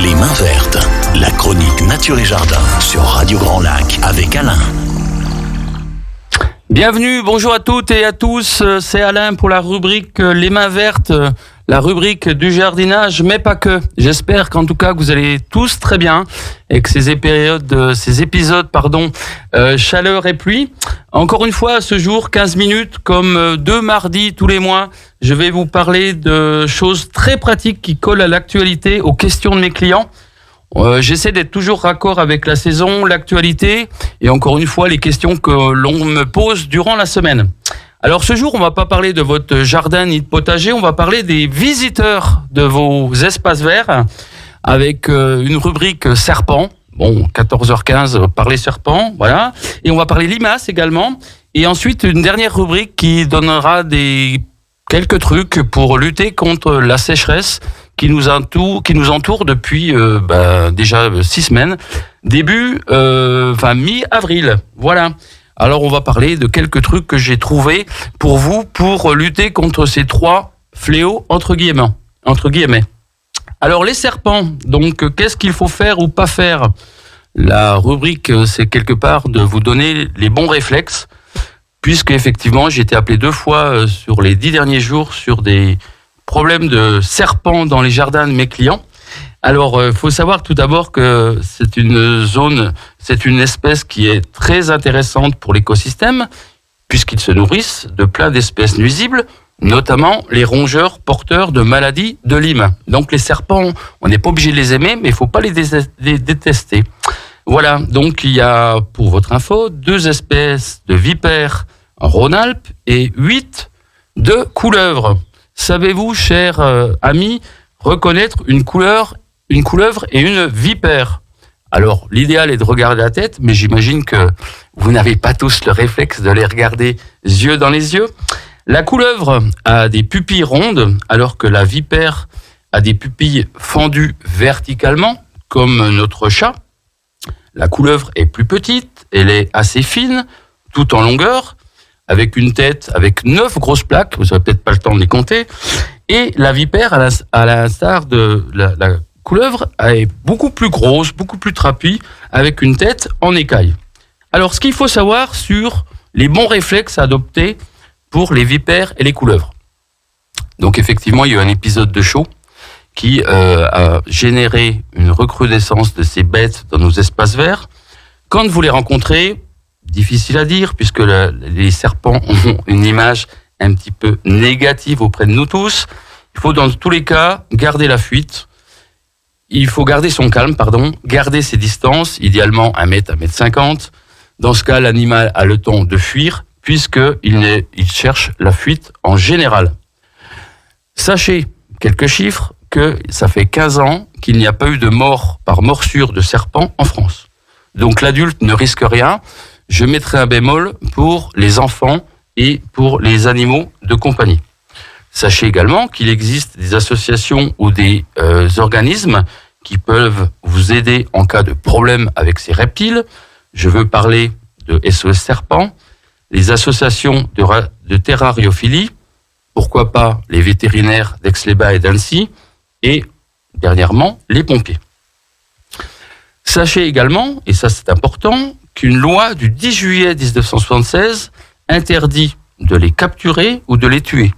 Les mains vertes, la chronique Nature et Jardin sur Radio Grand Lac avec Alain. Bienvenue, bonjour à toutes et à tous, c'est Alain pour la rubrique Les mains vertes, la rubrique du jardinage, mais pas que. J'espère qu'en tout cas que vous allez tous très bien et que ces épisodes, chaleur et pluie. Encore une fois, ce jour, 15 minutes, comme 2 mardis tous les mois, je vais vous parler de choses très pratiques qui collent à l'actualité, aux questions de mes clients. J'essaie d'être toujours raccord avec la saison, l'actualité et encore une fois les questions que l'on me pose durant la semaine. Alors ce jour, on va pas parler de votre jardin ni de potager, on va parler des visiteurs de vos espaces verts avec une rubrique serpent. Bon, 14h15, parler serpent, voilà. Et on va parler limaces également. Et ensuite, une dernière rubrique qui donnera quelques trucs pour lutter contre la sécheresse qui nous entoure depuis déjà 6 semaines, mi-avril. Voilà. Alors on va parler de quelques trucs que j'ai trouvés pour vous pour lutter contre ces 3 fléaux entre guillemets. Alors les serpents, donc qu'est-ce qu'il faut faire ou pas faire? La rubrique, c'est quelque part de vous donner les bons réflexes, puisque effectivement j'ai été appelé 2 fois sur les 10 derniers jours sur des problèmes de serpents dans les jardins de mes clients. Alors, faut savoir tout d'abord que c'est une espèce qui est très intéressante pour l'écosystème, puisqu'ils se nourrissent de plein d'espèces nuisibles, notamment les rongeurs porteurs de maladies de Lyme. Donc les serpents, on n'est pas obligé de les aimer, mais il faut pas les détester. Voilà, donc il y a, pour votre info, 2 espèces de vipères en Rhône-Alpes et 8 de couleuvres. Savez-vous, chers amis, reconnaître une couleuvre et une vipère? Alors, l'idéal est de regarder la tête, mais j'imagine que vous n'avez pas tous le réflexe de les regarder yeux dans les yeux. La couleuvre a des pupilles rondes, alors que la vipère a des pupilles fendues verticalement, comme notre chat. La couleuvre est plus petite, elle est assez fine, tout en longueur, avec une tête avec 9 grosses plaques, vous n'aurez peut-être pas le temps de les compter, et la vipère, à l'instar de la couleuvre, est beaucoup plus grosse, beaucoup plus trapue, avec une tête en écaille. Alors, ce qu'il faut savoir sur les bons réflexes à adopter pour les vipères et les couleuvres. Donc, effectivement, il y a eu un épisode de chaud qui a généré une recrudescence de ces bêtes dans nos espaces verts. Quand vous les rencontrez, difficile à dire, puisque les serpents ont une image un petit peu négative auprès de nous tous. Il faut dans tous les cas garder la fuite. Il faut garder son calme, garder ses distances, idéalement 1 mètre, 1 mètre 50. Dans ce cas, l'animal a le temps de fuir, puisqu'il cherche la fuite en général. Sachez, quelques chiffres, que ça fait 15 ans qu'il n'y a pas eu de mort par morsure de serpent en France. Donc l'adulte ne risque rien. Je mettrai un bémol pour les enfants et pour les animaux de compagnie. Sachez également qu'il existe des associations ou des organismes qui peuvent vous aider en cas de problème avec ces reptiles. Je veux parler de SOS Serpent, les associations de terrariophilie, pourquoi pas les vétérinaires d'Aix-les-Bains et d'Annecy, et dernièrement les pompiers. Sachez également, et ça c'est important, qu'une loi du 10 juillet 1976 interdit de les capturer ou de les tuer.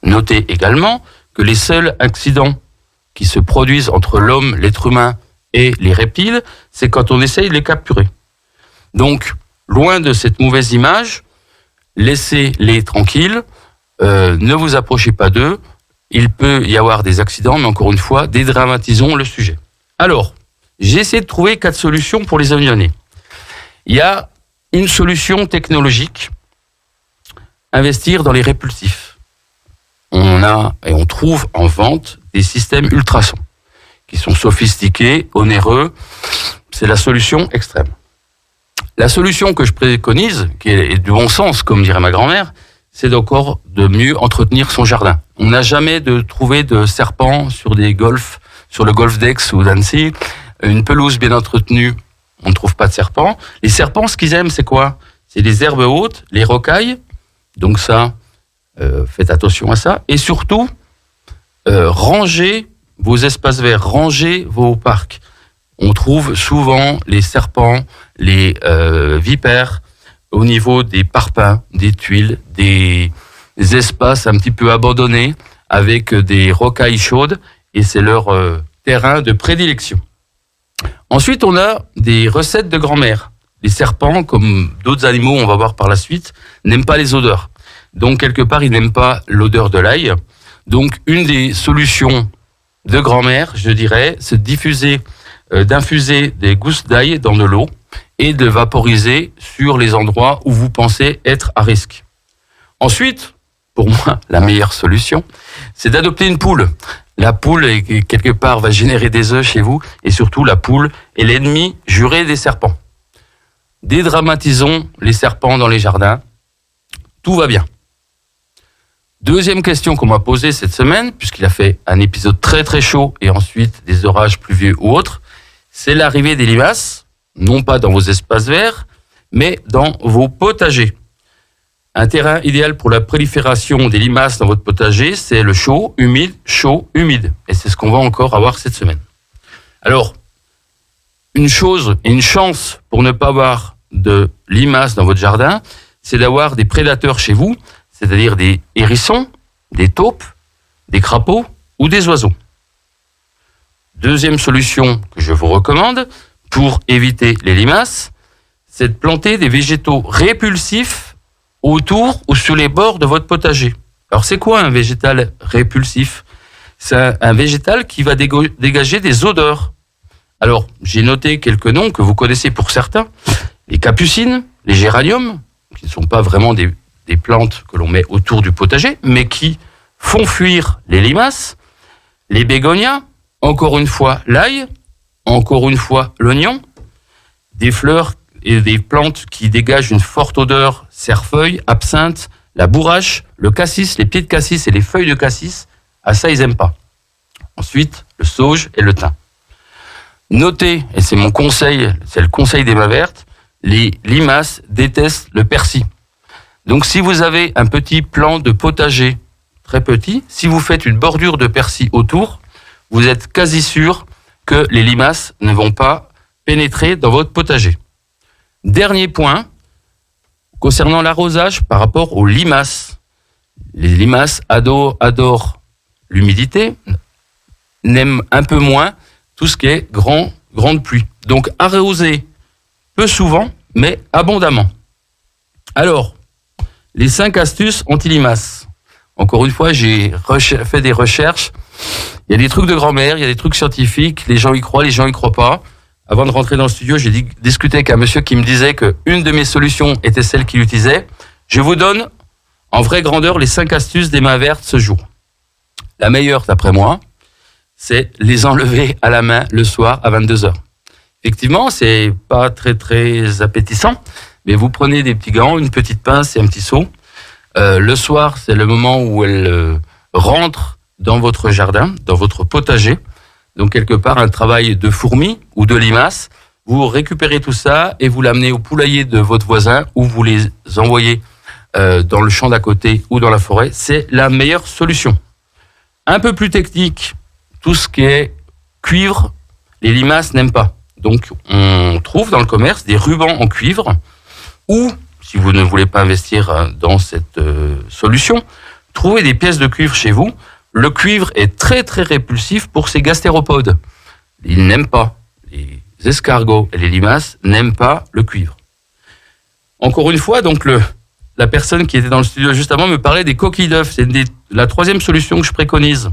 Notez également que les seuls accidents qui se produisent entre l'homme, l'être humain et les reptiles, c'est quand on essaye de les capturer. Donc, loin de cette mauvaise image, laissez-les tranquilles, ne vous approchez pas d'eux, il peut y avoir des accidents, mais encore une fois, dédramatisons le sujet. Alors, j'ai essayé de trouver 4 solutions pour les avionnés. Il y a une solution technologique, investir dans les répulsifs. On trouve en vente des systèmes ultrasons qui sont sophistiqués, onéreux. C'est la solution extrême. La solution que je préconise, qui est du bon sens, comme dirait ma grand-mère, c'est encore de mieux entretenir son jardin. On n'a jamais trouvé de serpents sur le golf d'Aix ou d'Annecy. Une pelouse bien entretenue, on ne trouve pas de serpents. Les serpents, ce qu'ils aiment, c'est quoi? C'est les herbes hautes, les rocailles. Donc ça, faites attention à ça. Et surtout, rangez vos espaces verts, rangez vos parcs. On trouve souvent les serpents, les vipères au niveau des parpaings, des tuiles, des espaces un petit peu abandonnés avec des rocailles chaudes et c'est leur terrain de prédilection. Ensuite, on a des recettes de grand-mère. Les serpents, comme d'autres animaux, on va voir par la suite, n'aiment pas les odeurs. Donc, quelque part, ils n'aiment pas l'odeur de l'ail. Donc, une des solutions de grand-mère, je dirais, c'est d'infuser des gousses d'ail dans de l'eau et de vaporiser sur les endroits où vous pensez être à risque. Ensuite, pour moi, la meilleure solution, c'est d'adopter une poule. La poule, quelque part, va générer des œufs chez vous et surtout, la poule est l'ennemi juré des serpents. Dédramatisons les serpents dans les jardins. Tout va bien. Deuxième question qu'on m'a posée cette semaine, puisqu'il a fait un épisode très très chaud et ensuite des orages pluvieux ou autres, c'est l'arrivée des limaces, non pas dans vos espaces verts, mais dans vos potagers. Un terrain idéal pour la prolifération des limaces dans votre potager, c'est le chaud, humide. Et c'est ce qu'on va encore avoir cette semaine. Alors, une chose et une chance pour ne pas avoir de limaces dans votre jardin, c'est d'avoir des prédateurs chez vous, c'est-à-dire des hérissons, des taupes, des crapauds ou des oiseaux. Deuxième solution que je vous recommande pour éviter les limaces, c'est de planter des végétaux répulsifs autour ou sur les bords de votre potager. Alors c'est quoi un végétal répulsif ? C'est un végétal qui va dégager des odeurs. Alors j'ai noté quelques noms que vous connaissez pour certains, les capucines, les géraniums, qui ne sont pas vraiment des plantes que l'on met autour du potager, mais qui font fuir les limaces, les bégonias, encore une fois l'ail, encore une fois l'oignon, des fleurs et des plantes qui dégagent une forte odeur, cerfeuil, absinthe, la bourrache, le cassis, les pieds de cassis et les feuilles de cassis, à ça ils n'aiment pas. Ensuite, le sauge et le thym. Notez, et c'est mon conseil, c'est le conseil des mains vertes, les limaces détestent le persil. Donc si vous avez un petit plan de potager, très petit, si vous faites une bordure de persil autour, vous êtes quasi sûr que les limaces ne vont pas pénétrer dans votre potager. Dernier point, concernant l'arrosage par rapport aux limaces. Les limaces adorent l'humidité, n'aiment un peu moins tout ce qui est grande pluie. Donc arroser peu souvent, mais abondamment. Alors, les 5 astuces anti-limaces. Encore une fois, j'ai fait des recherches. Il y a des trucs de grand-mère, il y a des trucs scientifiques. Les gens y croient, les gens y croient pas. Avant de rentrer dans le studio, j'ai discuté avec un monsieur qui me disait qu'une de mes solutions était celle qu'il utilisait. Je vous donne en vraie grandeur les 5 astuces des mains vertes ce jour. La meilleure, d'après moi, c'est les enlever à la main le soir à 22h. Effectivement, c'est pas très très appétissant, mais vous prenez des petits gants, une petite pince et un petit seau. Le soir, c'est le moment où elles rentrent dans votre jardin, dans votre potager. Donc quelque part, un travail de fourmi ou de limace. Vous récupérez tout ça et vous l'amenez au poulailler de votre voisin ou vous les envoyez dans le champ d'à côté ou dans la forêt. C'est la meilleure solution. Un peu plus technique, tout ce qui est cuivre, les limaces n'aiment pas. Donc on trouve dans le commerce des rubans en cuivre ou, si vous ne voulez pas investir dans cette solution, trouvez des pièces de cuivre chez vous. Le cuivre est très très répulsif pour ces gastéropodes. Ils n'aiment pas. Les escargots et les limaces n'aiment pas le cuivre. Encore une fois, donc la personne qui était dans le studio juste avant me parlait des coquilles d'œufs. C'est la troisième solution que je préconise.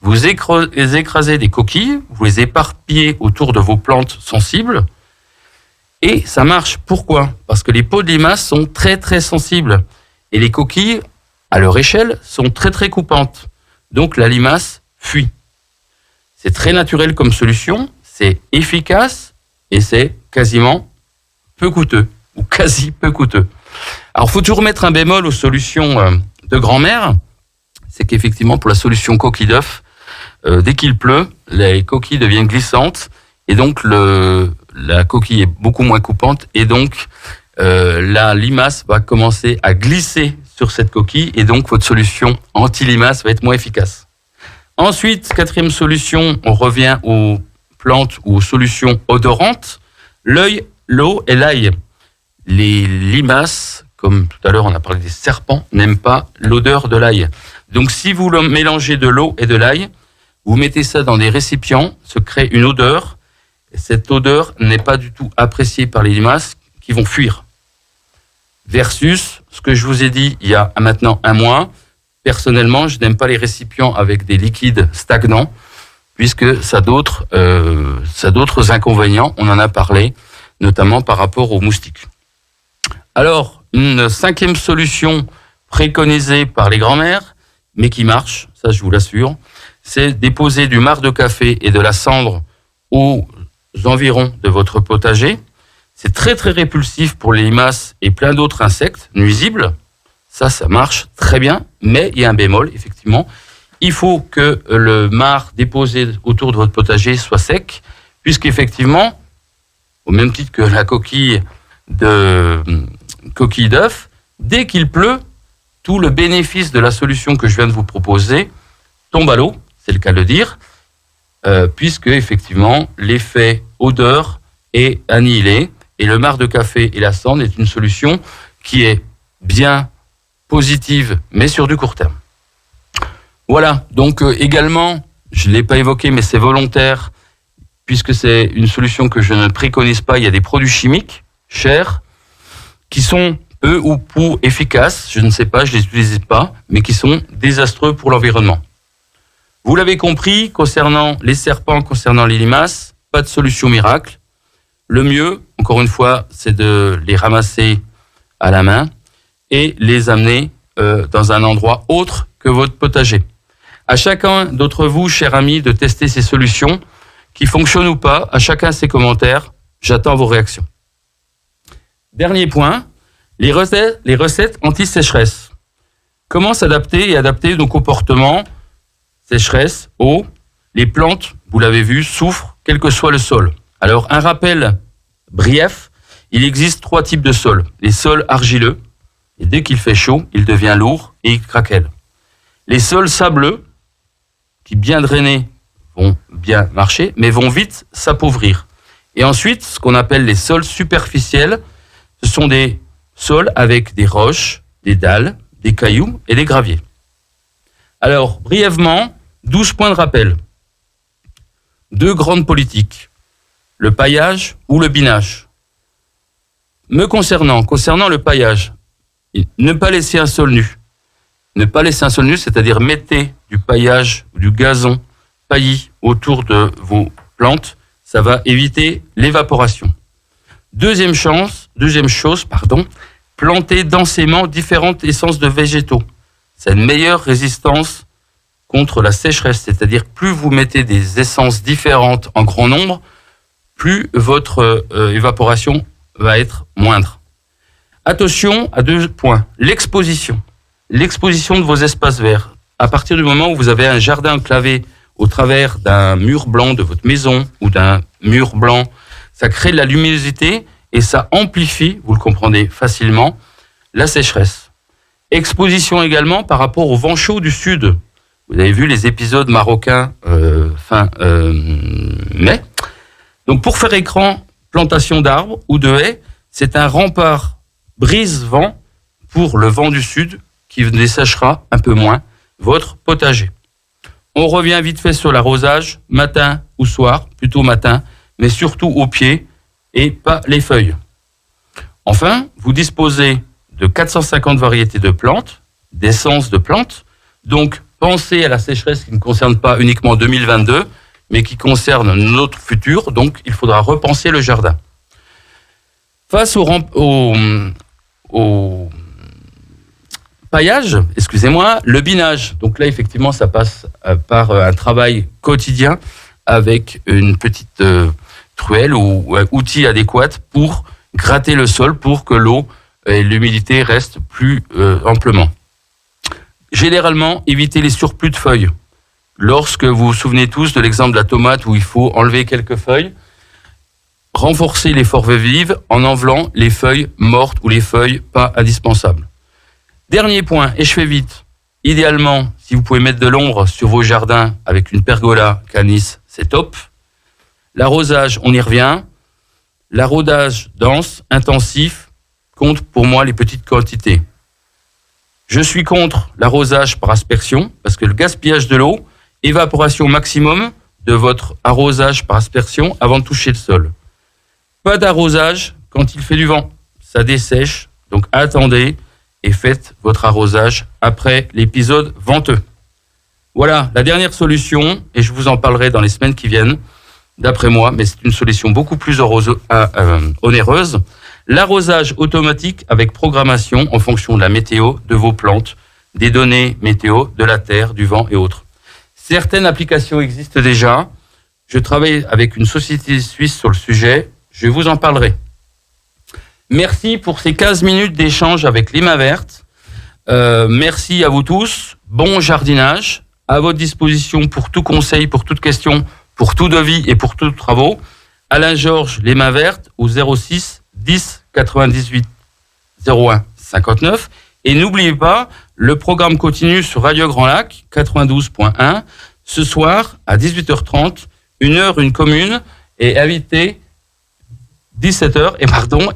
Vous écrasez des coquilles, vous les éparpillez autour de vos plantes sensibles et ça marche. Pourquoi ? Parce que les peaux de limaces sont très très sensibles et les coquilles, à leur échelle, sont très très coupantes. Donc la limace fuit. C'est très naturel comme solution, c'est efficace et c'est quasiment peu coûteux ou quasi peu coûteux. Alors il faut toujours mettre un bémol aux solutions de grand-mère, c'est qu'effectivement pour la solution coquille d'œuf, dès qu'il pleut, les coquilles deviennent glissantes et donc la coquille est beaucoup moins coupante et donc la limace va commencer à glisser sur cette coquille et donc votre solution anti-limace va être moins efficace. Ensuite, quatrième solution, on revient aux plantes ou aux solutions odorantes. L'œil, l'eau et l'ail. Les limaces, comme tout à l'heure on a parlé des serpents, n'aiment pas l'odeur de l'ail. Donc si vous mélangez de l'eau et de l'ail, vous mettez ça dans des récipients, se crée une odeur. Et cette odeur n'est pas du tout appréciée par les limaces qui vont fuir. Versus ce que je vous ai dit il y a maintenant un mois, personnellement, je n'aime pas les récipients avec des liquides stagnants, puisque ça a d'autres inconvénients. On en a parlé, notamment par rapport aux moustiques. Alors, une cinquième solution préconisée par les grands-mères, mais qui marche, ça je vous l'assure, c'est déposer du marc de café et de la cendre aux environs de votre potager. C'est très très répulsif pour les limaces et plein d'autres insectes nuisibles. Ça marche très bien, mais il y a un bémol, effectivement. Il faut que le marc déposé autour de votre potager soit sec, puisqu'effectivement, au même titre que la coquille d'œuf, dès qu'il pleut, tout le bénéfice de la solution que je viens de vous proposer tombe à l'eau, c'est le cas de le dire, puisque effectivement l'effet odeur est annihilé et le marc de café et la cendre est une solution qui est bien positive, mais sur du court terme. Voilà, donc également, je ne l'ai pas évoqué, mais c'est volontaire, puisque c'est une solution que je ne préconise pas. Il y a des produits chimiques chers qui sont peu ou prou efficaces, je ne sais pas, je ne les utilise pas, mais qui sont désastreux pour l'environnement. Vous l'avez compris, concernant les serpents, concernant les limaces, pas de solution miracle. Le mieux, encore une fois, c'est de les ramasser à la main et les amener dans un endroit autre que votre potager. À chacun d'entre vous, chers amis, de tester ces solutions qui fonctionnent ou pas. À chacun ses commentaires. J'attends vos réactions. Dernier point, les recettes anti-sécheresse. Comment s'adapter et adapter nos comportements? Sécheresse, eau, les plantes, vous l'avez vu, souffrent, quel que soit le sol. Alors, un rappel brief, il existe 3 types de sols. Les sols argileux, et dès qu'il fait chaud, il devient lourd et il craquelle. Les sols sableux, qui bien drainés vont bien marcher, mais vont vite s'appauvrir. Et ensuite, ce qu'on appelle les sols superficiels, ce sont des sols avec des roches, des dalles, des cailloux et des graviers. Alors, brièvement, 12 points de rappel. 2 grandes politiques, le paillage ou le binage. Concernant le paillage, ne pas laisser un sol nu. Ne pas laisser un sol nu, c'est-à-dire mettez du paillage ou du gazon paillis autour de vos plantes, ça va éviter l'évaporation. Deuxième chose, plantez densément différentes essences de végétaux. C'est une meilleure résistance contre la sécheresse, c'est-à-dire plus vous mettez des essences différentes en grand nombre, plus votre évaporation va être moindre. Attention à 2 points. L'exposition de vos espaces verts. À partir du moment où vous avez un jardin enclavé au travers d'un mur blanc de votre maison ou d'un mur blanc, ça crée de la luminosité et ça amplifie, vous le comprenez facilement, la sécheresse. Exposition également par rapport au vent chaud du sud. Vous avez vu les épisodes marocains fin mai. Donc pour faire écran, plantation d'arbres ou de haies, c'est un rempart brise-vent pour le vent du sud qui desséchera un peu moins votre potager. On revient vite fait sur l'arrosage, matin ou soir, plutôt matin, mais surtout au pied et pas les feuilles. Enfin, vous disposez de 450 variétés de plantes, d'essences de plantes, donc pensez à la sécheresse qui ne concerne pas uniquement 2022, mais qui concerne notre futur, donc il faudra repenser le jardin. Face au paillage, le binage. Donc là, effectivement, ça passe par un travail quotidien avec une petite truelle ou outil adéquat pour gratter le sol pour que l'eau et l'humidité restent plus amplement. Généralement, évitez les surplus de feuilles. Lorsque vous vous souvenez tous de l'exemple de la tomate où il faut enlever quelques feuilles, renforcez les forêts vives en enlevant les feuilles mortes ou les feuilles pas indispensables. Dernier point, et je fais vite, Idéalement, si vous pouvez mettre de l'ombre sur vos jardins avec une pergola Canis, c'est top. L'arrosage, on y revient. L'arrosage dense, intensif, compte pour moi les petites quantités. Je suis contre l'arrosage par aspersion, parce que le gaspillage de l'eau, évaporation maximum de votre arrosage par aspersion avant de toucher le sol. Pas d'arrosage quand il fait du vent, ça dessèche, donc attendez et faites votre arrosage après l'épisode venteux. Voilà la dernière solution, et je vous en parlerai dans les semaines qui viennent, d'après moi, mais c'est une solution beaucoup plus onéreuse. L'arrosage automatique avec programmation en fonction de la météo, de vos plantes, des données météo, de la terre, du vent et autres. Certaines applications existent déjà. Je travaille avec une société suisse sur le sujet. Je vous en parlerai. Merci pour ces 15 minutes d'échange avec les mains vertes. Merci à vous tous. Bon jardinage. À votre disposition pour tout conseil, pour toute question, pour tout devis et pour tous travaux. Alain Georges, les mains vertes, au 06 10 98 01 59. Et n'oubliez pas, le programme continue sur Radio Grand Lac 92.1. Ce soir, à 18h30, 1h, une commune, et invité 17h,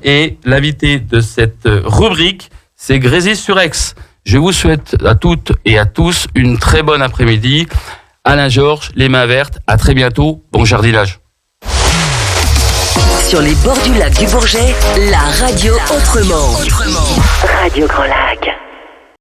et l'invité de cette rubrique, c'est Grésy-sur-Aix. Je vous souhaite à toutes et à tous une très bonne après-midi. Alain Georges, les mains vertes, à très bientôt, bon jardinage. Sur les bords du lac du Bourget, la radio autrement. Radio Grand Lac.